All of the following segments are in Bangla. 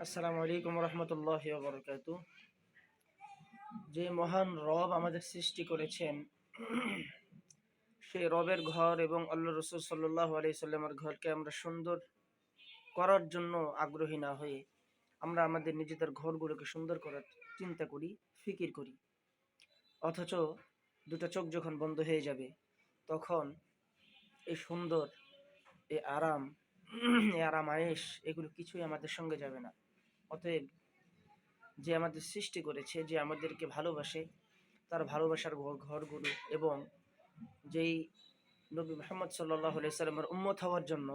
আসসালামু আলাইকুম রহমতুল্লাহি ওয়া বারাকাতুহু। যে মহান রব আমাদের সৃষ্টি করেছেন সেই রবের ঘর এবং আল্লাহ রসুল সাল্লাল্লাহু আলাইহি সাল্লামের ঘরকে আমরা সুন্দর করার জন্য আগ্রহী না হয়ে আমরা আমাদের নিজেদের ঘরগুলোকে সুন্দর করার চিন্তা করি, ফিকির করি। অথচ দুটো চোখ যখন বন্ধ হয়ে যাবে তখন এই সুন্দর, এই আরাম, এই আরাম আয়েশ এগুলো কিছুই আমাদের সঙ্গে যাবে না। অতএব যে আমাদের সৃষ্টি করেছে, যে আমাদেরকে ভালোবাসে, তার ভালোবাসার ঘরগুলো এবং যেই নবী মুহাম্মদ সাল্লাল্লাহু আলাইহি সাল্লামের উম্মত হওয়ার জন্য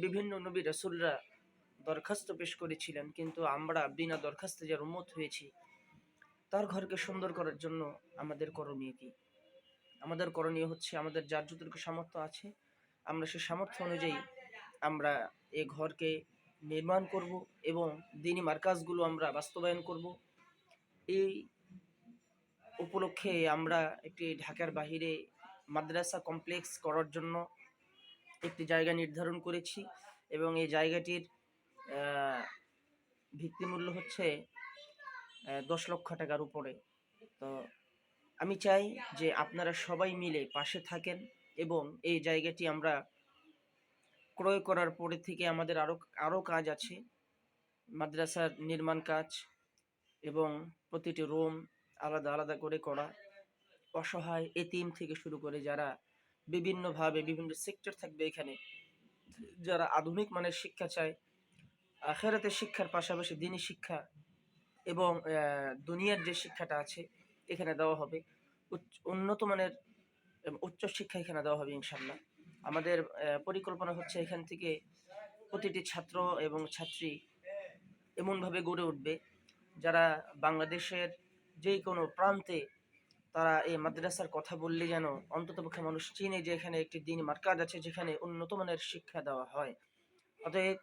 বিভিন্ন নবী রাসূলরা দরখাস্ত পেশ করেছিলেন, কিন্তু আমরা বিনা দরখাস্তে যার উম্মত হয়েছি তার ঘরকে সুন্দর করার জন্য আমাদের করণীয় কি? আমাদের করণীয় হচ্ছে আমাদের যার যতটুকু সামর্থ্য আছে আমরা সেই সামর্থ্য অনুযায়ী আমরা এই ঘরকে নির্মাণ করব এবং দ্বীনি মারকাজগুলো আমরা বাস্তবায়ন করব। এই উপলক্ষে আমরা একটি ঢাকার বাহিরে মাদ্রাসা কমপ্লেক্স করার জন্য একটি জায়গা নির্ধারণ করেছি এবং এই জায়গাটির ভিত্তিমূল্য হচ্ছে 10 লক্ষ টাকার উপরে। তো আমি চাই যে আপনারা সবাই মিলে পাশে থাকেন এবং এই জায়গাটি আমরা ক্রয় করার পরে থেকে আমাদের আরও কাজ আছে, মাদ্রাসার নির্মাণ কাজ এবং প্রতিটি রুম আলাদা আলাদা করে করা। অসহায় এতিম থেকে শুরু করে যারা বিভিন্নভাবে বিভিন্ন সেক্টর থাকবে এখানে, যারা আধুনিক মানের শিক্ষা চায়, আখেরাতের শিক্ষার পাশাপাশি দ্বীনি শিক্ষা এবং দুনিয়ার যে শিক্ষাটা আছে এখানে দেওয়া হবে। উন্নত মানের উচ্চ শিক্ষা এখানে দেওয়া হবে ইনশাল্লাহ। আমাদের পরিকল্পনা হচ্ছে এখান থেকে প্রতিটি ছাত্র এবং ছাত্রী এমনভাবে গড়ে উঠবে যারা বাংলাদেশের যে কোনো প্রান্তে তারা এই মাদ্রাসার কথা বললে যেন অন্ততপক্ষে মানুষ চিনে যে এখানে একটি দ্বীনি মারকাজ আছে যেখানে উন্নত মানের শিক্ষা দেওয়া হয়। অতএব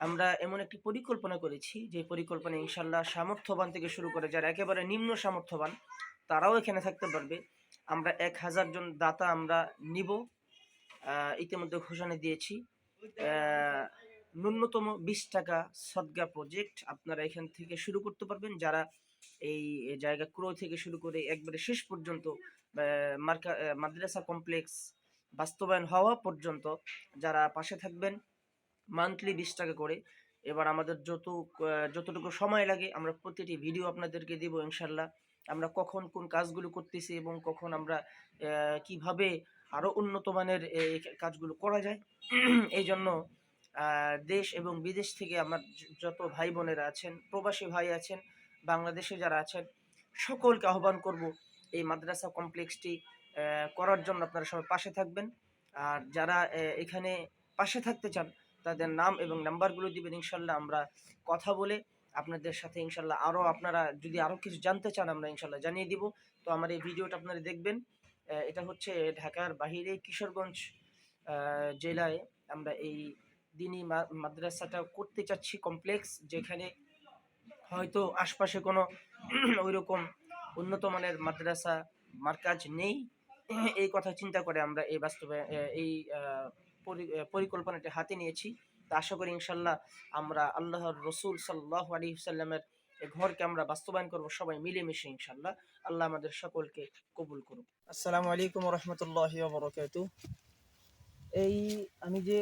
আমরা এমন একটি পরিকল্পনা করেছি যে পরিকল্পনা ইনশাল্লাহ সামর্থ্যবান থেকে শুরু করে যারা একেবারে নিম্ন সামর্থ্যবান তারাও এখানে থাকতে পারবে। আমরা 1000 জন দাতা আমরা নিব, ইতিমধ্যে ঘোষণা দিয়েছি। ন্যূনতম 20 টাকা সদকা প্রজেক্ট আপনারা এখান থেকে শুরু করতে পারবেন। যারা এই জায়গা ক্রয় থেকে শুরু করে একবারে শেষ পর্যন্ত মাদ্রাসা কমপ্লেক্স বাস্তবায়ন হওয়া পর্যন্ত যারা পাশে থাকবেন, মান্থলি 20 টাকা করে। এবার আমাদের যতটুকু সময় লাগে আমরা প্রতিটি ভিডিও আপনাদেরকে দেব ইনশাল্লাহ। আমরা কখন কোন কাজগুলো করতেছি এবং কখন আমরা কিভাবে আরো উন্নত মানের এই কাজগুলো করা যায়। এই জন্য দেশ এবং বিদেশ থেকে আমার যত ভাই বোনেরা আছেন, প্রবাসী ভাই আছেন, বাংলাদেশে যারা আছেন, সকলকে আহ্বান করব এই মাদ্রাসা কমপ্লেক্সটি করার জন্য আপনারা সবাই পাশে থাকবেন। আর যারা এখানে পাশে থাকতে চান তাদের নাম এবং নাম্বারগুলো দিবেন, ইনশাল্লাহ আমরা কথা বলে আপনাদের সাথে ইনশাল্লাহ আরও আপনারা যদি আরও কিছু জানতে চান আমরা ইনশাল্লাহ জানিয়ে দিব। তো আমার এই ভিডিওটা আপনারা দেখবেন। এটা হচ্ছে ঢাকার বাহিরে কিশোরগঞ্জ জেলায় আমরা এই দ্বীনি মাদ্রাসাটা করতে চাচ্ছি কমপ্লেক্স, যেখানে হয়তো আশপাশে কোনো ওইরকম উন্নত মানের মাদ্রাসা মার্কাজ নেই। এই কথা চিন্তা করে আমরা এই এই পরিকল্পনাটি হাতে নিয়েছি। তা আশা করি ইনশাল্লাহ আমরা আল্লাহর রসুল সাল্লাল্লাহু আলাইহি ওয়াসাল্লামের ঘরকে আমরা বাস্তবায়ন করব সবাই মিলেমিশে ইনশাল্লাহ। আল্লাহ আমাদের সকলকে কবুল করুন। আসসালামু আলাইকুম রহমতুল্লাহি ওয়া বারাকাতুহু। এই আমি যে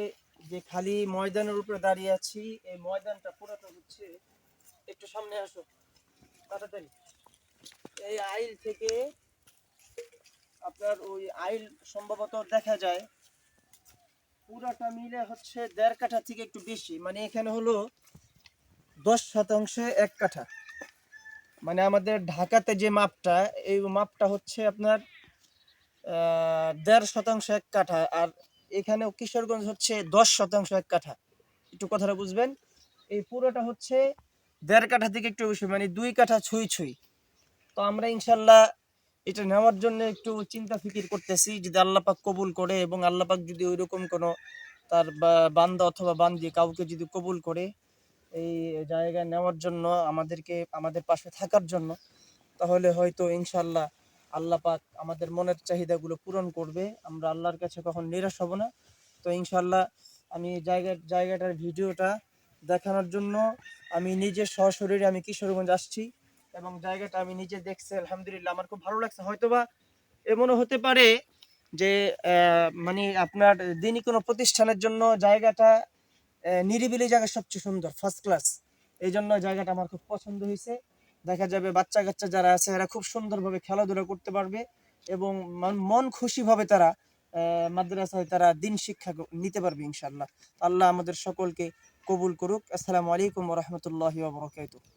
যে খালি ময়দানের উপরে দাঁড়িয়ে আছি, এই ময়দানটা পুরোটা হচ্ছে, একটু সামনে আসো তাড়াতাড়ি, এই আইল থেকে আপনার ওই আইল সম্ভবত দেখা যায় পুরাটা মিলে হচ্ছে 1.5 কাঠা থেকে একটু বেশি, মানে এখানে হলো 10% 1 কাঠা। মানে আমাদের ঢাকাতে যে মাপটা, এই মাপটা হচ্ছে আপনার 1.5% 1 কাঠা, আর এখানেও কিশোরগঞ্জ হচ্ছে 10% 1 কাঠা। একটু কথাটা বুঝবেন, এই পুরোটা হচ্ছে 1.5 কাঠা থেকে একটু বেশি, মানে 2 কাঠা ছুঁই ছুঁই। তো আমরা ইনশাল্লাহ এটা নেওয়ার জন্য একটু চিন্তা ফিকির করতেছি, যদি আল্লাহ পাক কবুল করে এবং আল্লাহ পাক যদি ওইরকম কোনো তার বান্দা অথবা বান্দি কাউকে যদি কবুল করে এই জায়গায় নেওয়ার জন্য আমাদের পাশে থাকার জন্য, তাহলে হয়তো ইনশাল্লাহ আল্লাহ পাক আমাদের মনের চাহিদাগুলো পূরণ করবে। আমরা আল্লাহর কাছে কখন নিরাশ হব না। তো ইনশাল্লাহ আমি জায়গাটার ভিডিওটা দেখানোর জন্য আমি নিজে সশরীরে আমি কিশোরগঞ্জ আসছি এবং জায়গাটা আমি নিজে দেখছি, আলহামদুলিল্লাহ আমার খুব ভালো লাগছে। হয়তোবা এমনও হতে পারে যে মানে আপনার দিনই কোনো প্রতিষ্ঠানের জন্য জায়গাটা নিরিবিলি জায়গা সবচেয়ে সুন্দর, ফার্স্ট ক্লাস। এই জন্য জায়গাটা আমার খুব পছন্দ হয়েছে। দেখা যাবে বাচ্চা কাচ্চা যারা আছে এরা খুব সুন্দরভাবে খেলাধুলা করতে পারবে এবং মন খুশিভাবে তারা মাদ্রাসায় তারা দিন শিক্ষা নিতে পারবে ইনশাআল্লাহ। আল্লাহ আমাদের সকলকে কবুল করুক। আসসালামু আলাইকুম ওয়া রাহমাতুল্লাহি ওয়া বারাকাতুহু।